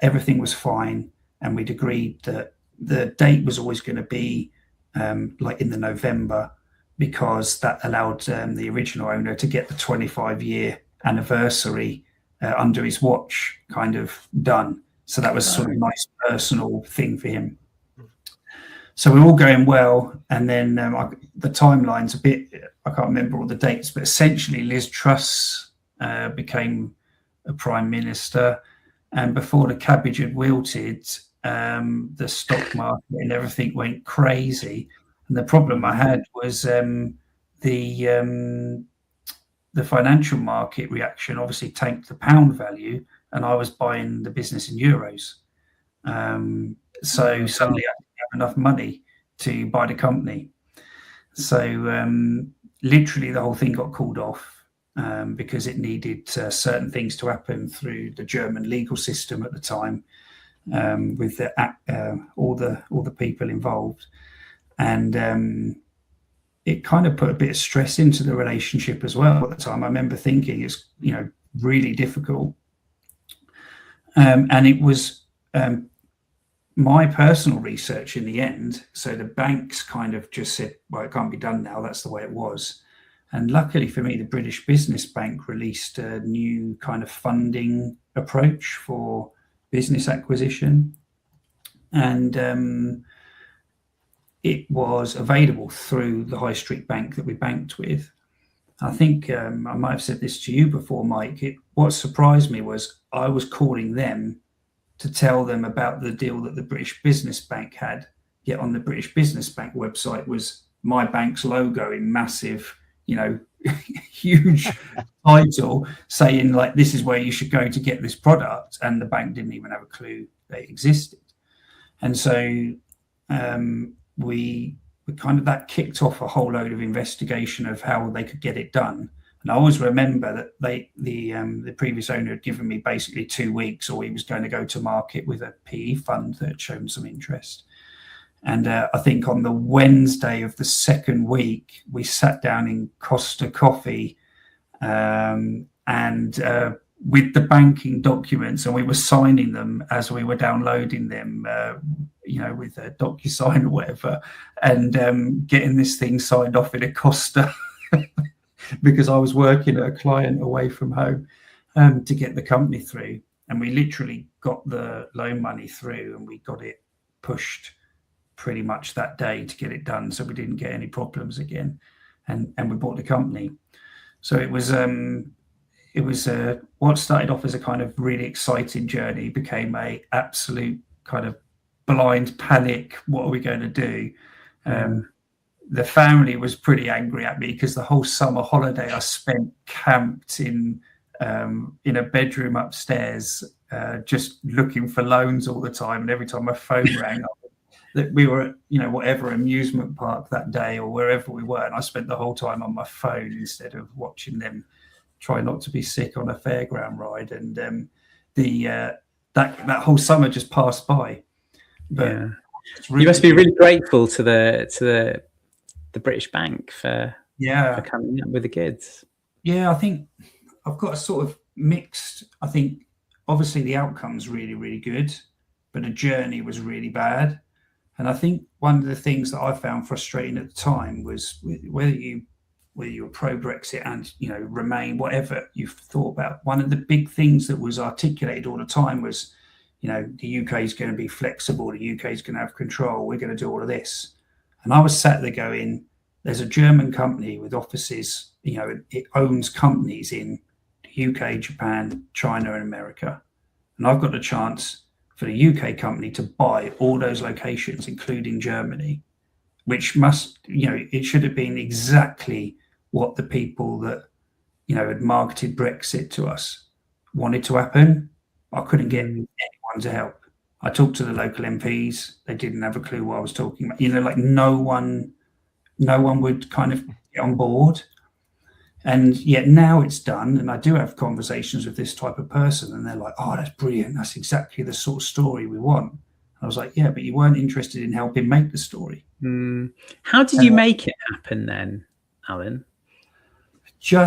[SPEAKER 3] Everything was fine, and we'd agreed that the date was always going to be like in the November, because that allowed the original owner to get the 25-year anniversary under his watch kind of done. So that was sort of a nice personal thing for him. So we're all going well, and then the timeline's a bit, I can't remember all the dates, but essentially Liz Truss became a prime minister, and before the cabbage had wilted, the stock market and everything went crazy. And the problem I had was the financial market reaction obviously tanked the pound value, and I was buying the business in euros. So suddenly I didn't have enough money to buy the company. So literally the whole thing got called off because it needed certain things to happen through the German legal system at the time, with all the people involved. And it kind of put a bit of stress into the relationship as well at the time. I remember thinking it's really difficult. And it was my personal research in the end. So the banks kind of just said, well, it can't be done now. That's the way it was. And luckily for me, the British Business Bank released a new kind of funding approach for business acquisition. And it was available through the high street bank that we banked with. I think I might have said this to you before, Mike. What surprised me was I was calling them to tell them about the deal that the British Business Bank had. Yet on the British Business Bank website was my bank's logo in massive, huge title saying like, this is where you should go to get this product. And the bank didn't even have a clue they existed. And so we kind of, that kicked off a whole load of investigation of how they could get it done. And I always remember that the previous owner had given me basically 2 weeks, or he was going to go to market with a PE fund that had shown some interest. And I think on the Wednesday of the second week, we sat down in Costa Coffee and with the banking documents, and we were signing them as we were downloading them, with a DocuSign or whatever, and getting this thing signed off in a Costa because I was working at a client away from home to get the company through. And we literally got the loan money through, and we got it pushed pretty much that day to get it done, so we didn't get any problems again. And we bought the company. So it was what started off as a kind of really exciting journey became a absolute kind of blind panic. What are we going to do? The family was pretty angry at me because the whole summer holiday I spent camped in a bedroom upstairs, just looking for loans all the time. And every time my phone rang up, that we were at, whatever amusement park that day or wherever we were, and I spent the whole time on my phone instead of watching them try not to be sick on a fairground ride. And that whole summer just passed by. But
[SPEAKER 1] yeah. You must be really grateful to the British Bank for coming up with the goods.
[SPEAKER 3] Yeah, I think I've got a sort of mixed. I think obviously the outcome's really, really good, but the journey was really bad. And I think one of the things that I found frustrating at the time was whether you were pro-Brexit and Remain, whatever you've thought about, one of the big things that was articulated all the time was, the UK is going to be flexible, the UK is going to have control, we're going to do all of this. And I was sat there going, there's a German company with offices, it owns companies in the UK, Japan, China, and America. And I've got a chance for the UK company to buy all those locations, including Germany, which must, it should have been exactly what the people that, had marketed Brexit to us wanted to happen. I couldn't get anyone to help. I talked to the local MPs. They didn't have a clue what I was talking about. No one would kind of get on board. And yet now it's done. And I do have conversations with this type of person, and they're like, oh, that's brilliant. That's exactly the sort of story we want. And I was like, yeah, but you weren't interested in helping make the story.
[SPEAKER 1] How did you make it happen then, Alan?
[SPEAKER 3] I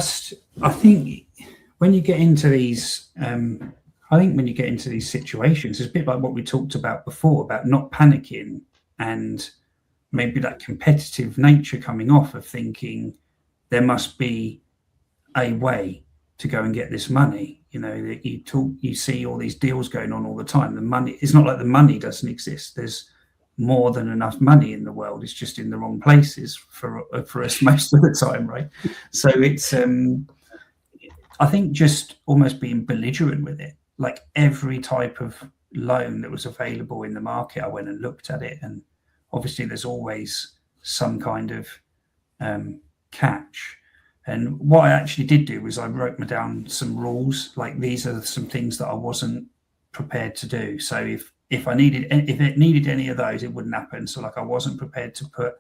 [SPEAKER 3] think when you get into these, situations, it's a bit like what we talked about before, about not panicking and maybe that competitive nature coming off of thinking there must be a way to go and get this money. You see all these deals going on all the time. The money, it's not like the money doesn't exist. There's more than enough money in the world. It's just in the wrong places for us most of the time, right? So it's I think just almost being belligerent with it. Like every type of loan that was available in the market, I went and looked at it, and obviously there's always some kind of catch. And what I actually did do was I wrote down some rules, like these are some things that I wasn't prepared to do. So if it needed any of those, it wouldn't happen. So like I wasn't prepared to put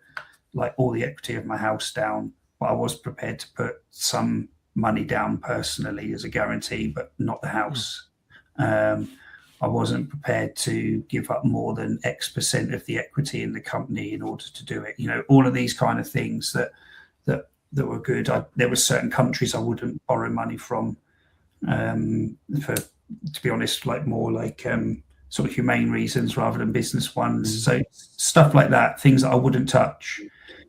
[SPEAKER 3] like all the equity of my house down, but I was prepared to put some money down personally as a guarantee, but not the house. I wasn't prepared to give up more than X% of the equity in the company in order to do it. You know, all of these kind of things that were good. There were certain countries I wouldn't borrow money from, to be honest, like more like sort of humane reasons rather than business ones. So stuff like that, things that I wouldn't touch.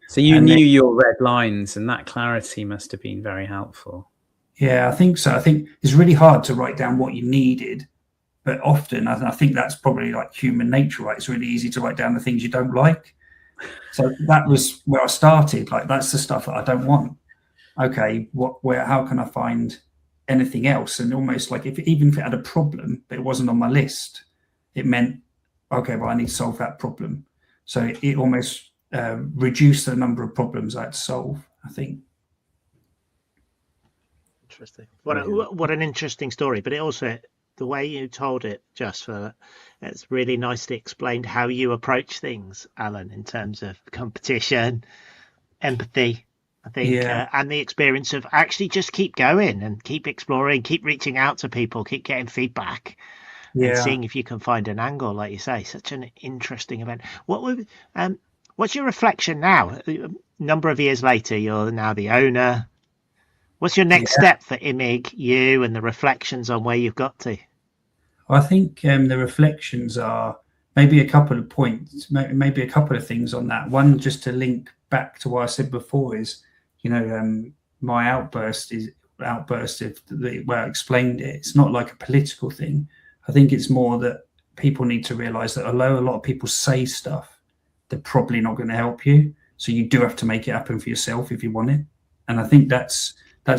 [SPEAKER 1] So you knew your red lines, and that clarity must have been very helpful.
[SPEAKER 3] Yeah, I think so. I think it's really hard to write down what you needed, but often I think that's probably like human nature, right? It's really easy to write down the things you don't like. So that was where I started. Like that's the stuff that I don't want. Okay, how can I find anything else? And almost like even if it had a problem but it wasn't on my list, it meant okay, well I need to solve that problem. So it almost reduced the number of problems I had to solve, I think.
[SPEAKER 2] Interesting. What an interesting story. But it also, the way you told it, it's really nicely explained how you approach things, Alan, in terms of competition, empathy, I think, and the experience of actually just keep going and keep exploring, keep reaching out to people, keep getting feedback, and seeing if you can find an angle, like you say. Such an interesting event. What's your reflection now? A number of years later, you're now the owner. What's your next step for IMIG, you, and the reflections on where you've got to?
[SPEAKER 3] I think the reflections are maybe a couple of points, maybe a couple of things on that. One, just to link back to what I said before, is, my outburst of the way I explained it. It's not like a political thing. I think it's more that people need to realize that although a lot of people say stuff, they're probably not going to help you. So you do have to make it happen for yourself if you want it. And I think that's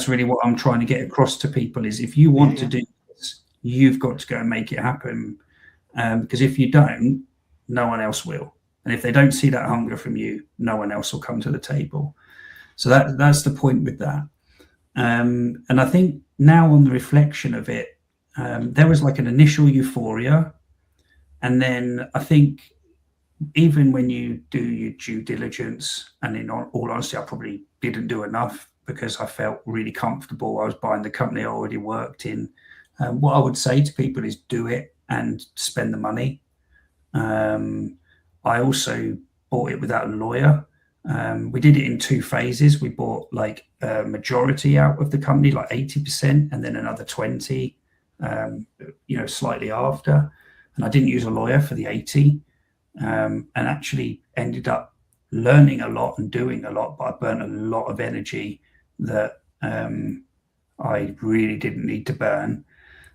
[SPEAKER 3] really what I'm trying to get across to people is if you want to do this, you've got to go and make it happen. Because if you don't, no one else will. And if they don't see that hunger from you, no one else will come to the table. So that's the point with that. And I think now on the reflection of it, there was like an initial euphoria. And then I think even when you do your due diligence, and in all honesty, I probably didn't do enough because I felt really comfortable. I was buying the company I already worked in. What I would say to people is do it and spend the money. I also bought it without a lawyer. We did it in 2 phases. We bought like a majority out of the company, like 80%, and then another 20, slightly after. And I didn't use a lawyer for the 80, and actually ended up learning a lot and doing a lot, but I burnt a lot of energy that I really didn't need to burn.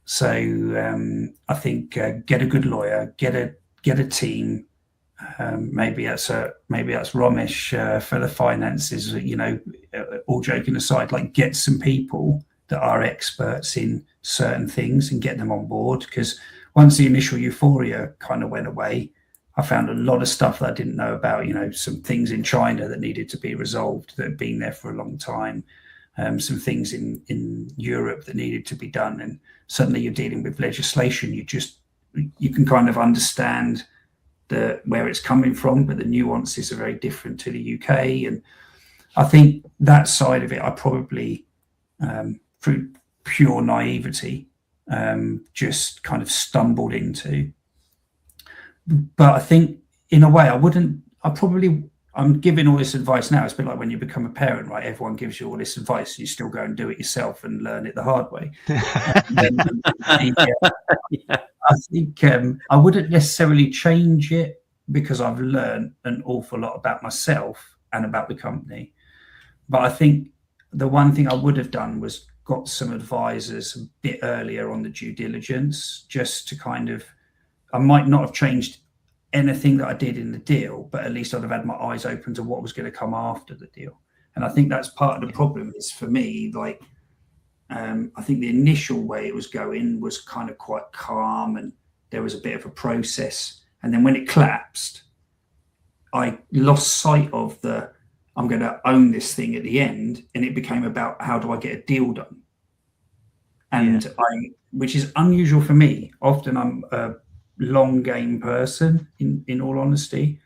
[SPEAKER 3] So I think get a good lawyer, get a team. Maybe that's Romesh for the finances. All joking aside, like get some people that are experts in certain things and get them on board. Because once the initial euphoria kind of went away, I found a lot of stuff that I didn't know about. Some things in China that needed to be resolved that had been there for a long time. Some things in Europe that needed to be done, and suddenly you're dealing with legislation. You can kind of understand where it's coming from, but the nuances are very different to the UK. And I think that side of it, I probably, through pure naivety, just kind of stumbled into. But I think in a way I'm giving all this advice now. It's a bit like when you become a parent, right? Everyone gives you all this advice. You still go and do it yourself and learn it the hard way. I think I wouldn't necessarily change it because I've learned an awful lot about myself and about the company. But I think the one thing I would have done was got some advisors a bit earlier on the due diligence, just to kind of, I might not have changed anything that I did in the deal, but at least I'd have had my eyes open to what was going to come after the deal. And I think that's part of the problem is for me, like, I think the initial way it was going was kind of quite calm and there was a bit of a process. And then when it collapsed, I lost sight of I'm going to own this thing at the end. And it became about how do I get a deal done? And which is unusual for me. Often I'm a long game person in all honesty,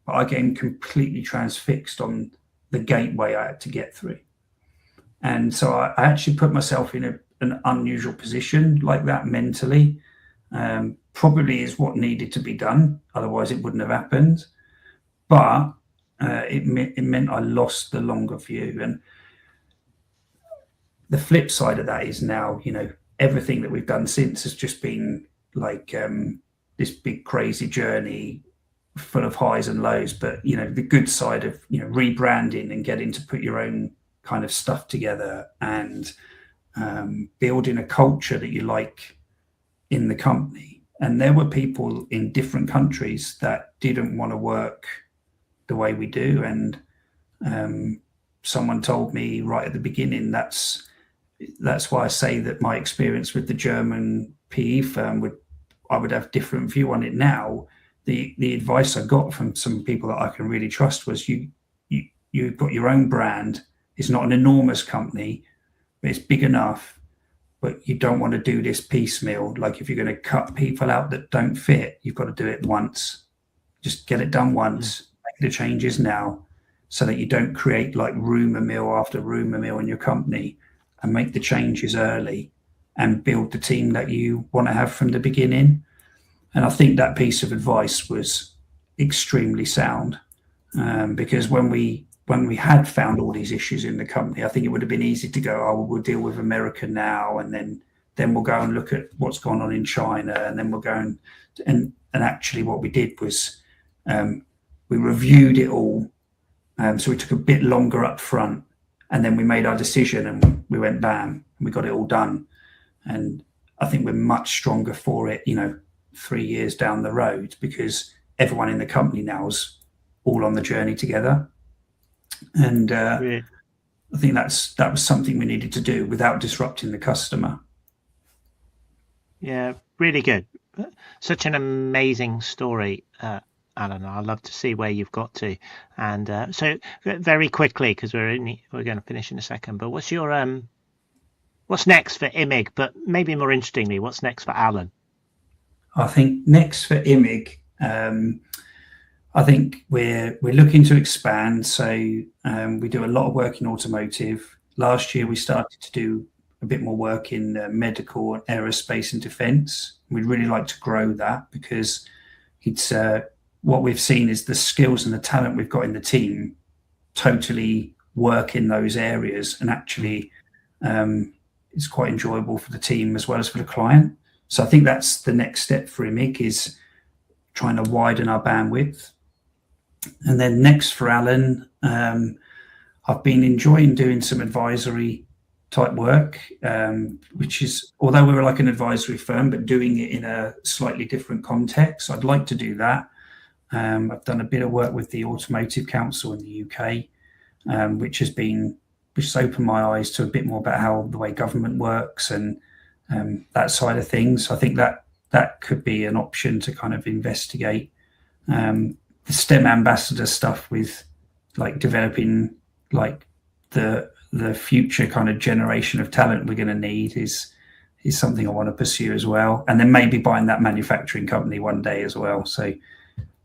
[SPEAKER 3] but I get completely transfixed on the gateway I had to get through. And so I actually put myself in an unusual position like that mentally. Probably is what needed to be done. Otherwise it wouldn't have happened. But it meant I lost the longer view. And the flip side of that is now, everything that we've done since has just been like this big crazy journey full of highs and lows. But, the good side of, rebranding and getting to put your own kind of stuff together and building a culture that you like in the company. And there were people in different countries that didn't want to work the way we do. And someone told me right at the beginning, that's why I say that my experience with the German PE firm I would have different view on it now. The advice I got from some people that I can really trust was you've got your own brand. It's not an enormous company, but it's big enough, but you don't want to do this piecemeal. Like if you're going to cut people out that don't fit, you've got to do it once. Just get it done once, make the changes now so that you don't create like rumor mill after rumor mill in your company, and make the changes early and build the team that you want to have from the beginning. And I think that piece of advice was extremely sound because when we had found all these issues in the company, I think it would have been easy to go, oh, we'll deal with America now, and then we'll go and look at what's gone on in China, and then we'll go and actually what we did was we reviewed it all. So we took a bit longer up front, and then we made our decision and we went bam, and we got it all done. And I think we're much stronger for it, 3 years down the road, because everyone in the company now is all on the journey together. And I think that was something we needed to do without disrupting the customer.
[SPEAKER 2] Yeah, really good. Such an amazing story, Alan. I'd love to see where you've got to. And so very quickly, because we're going to finish in a second, but what's next for IMIG? But maybe more interestingly, what's next for Alan?
[SPEAKER 3] I think next for IMIG, I think we're looking to expand. So we do a lot of work in automotive. Last year, we started to do a bit more work in medical and aerospace and defence. We'd really like to grow that because it's what we've seen is the skills and the talent we've got in the team totally work in those areas, and actually it's quite enjoyable for the team as well as for the client. So I think that's the next step for IMIG, is trying to widen our bandwidth. And then next for Alan, I've been enjoying doing some advisory type work, which is, although we were like an advisory firm, but doing it in a slightly different context. I'd like to do that. I've done a bit of work with the Automotive Council in the UK, which has opened my eyes to a bit more about how the way government works and that side of things. So I think that could be an option to kind of investigate. The STEM ambassador stuff with like developing like the future kind of generation of talent we're going to need is something I want to pursue as well. And then maybe buying that manufacturing company one day as well. So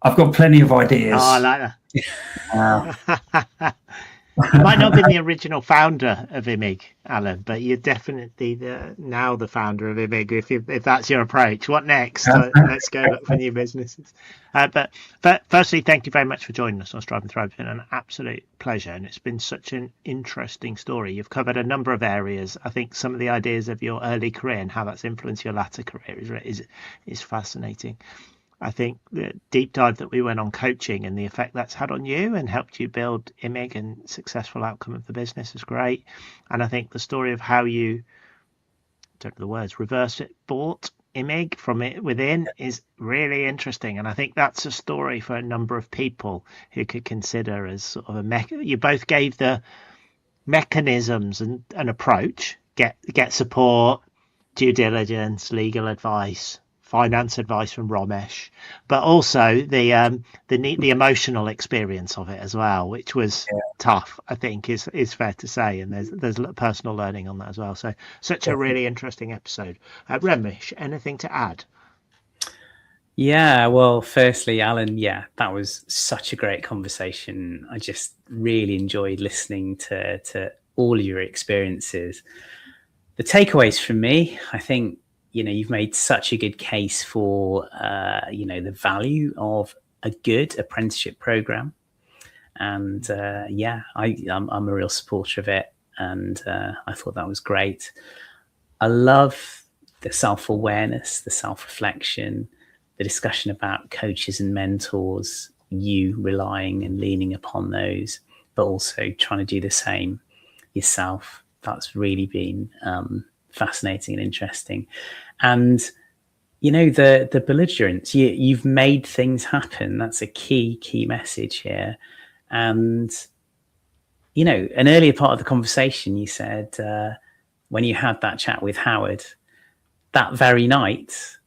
[SPEAKER 3] I've got plenty of ideas.
[SPEAKER 2] Oh, I like that. You might not have been the original founder of IMIG, Alan, but you're definitely now the founder of IMIG, if that's your approach. What next? Let's go look for new businesses. But firstly, thank you very much for joining us on Strive and Thrive. It's been an absolute pleasure, and it's been such an interesting story. You've covered a number of areas. I think some of the ideas of your early career and how that's influenced your latter career is fascinating. I think the deep dive that we went on coaching and the effect that's had on you and helped you build IMIG and successful outcome of the business is great. And I think the story of how you, don't know the words, reverse it, bought image from it within is really interesting. And I think that's a story for a number of people who could consider as sort of you both gave the mechanisms and an approach, get support, due diligence, legal advice, finance advice from Romesh, but also the emotional experience of it as well, which was tough, I think is fair to say. And there's personal learning on that as well. So such a really interesting episode. Romesh, anything to add?
[SPEAKER 1] Yeah, well, firstly, Alan, that was such a great conversation. I just really enjoyed listening to all of your experiences. The takeaways from me, I think, you've made such a good case for, the value of a good apprenticeship program. And I'm a real supporter of it. And I thought that was great. I love the self-awareness, the self-reflection, the discussion about coaches and mentors, you relying and leaning upon those, but also trying to do the same yourself. That's really been fascinating and interesting. And, the belligerence, you've made things happen. That's a key message here. And, an earlier part of the conversation, you said when you had that chat with Howard, that very night,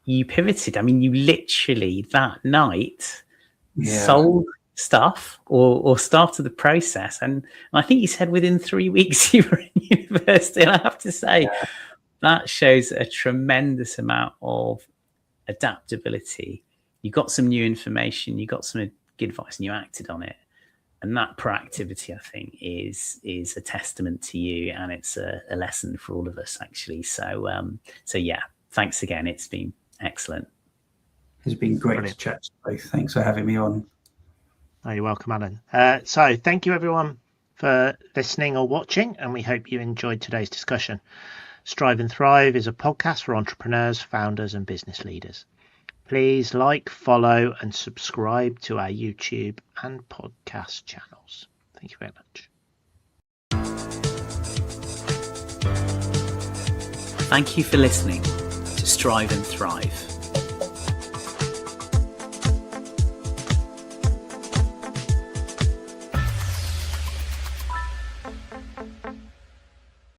[SPEAKER 1] you pivoted. I mean, you literally that night sold stuff or started the process. And I think you said within 3 weeks you were in university. And I have to say, that shows a tremendous amount of adaptability. You got some new information, you got some good advice, and you acted on it. And that proactivity, I think, is a testament to you, and it's a lesson for all of us, actually. So thanks again. It's been excellent.
[SPEAKER 3] It's been great to chat to you both. Thanks for having me on.
[SPEAKER 2] Oh, you're welcome, Alan. So thank you, everyone, for listening or watching, and we hope you enjoyed today's discussion. Strive and Thrive is a podcast for entrepreneurs, founders, and business leaders. Please like, follow, and subscribe to our YouTube and podcast channels. Thank you very much.
[SPEAKER 1] Thank you for listening to Strive and Thrive.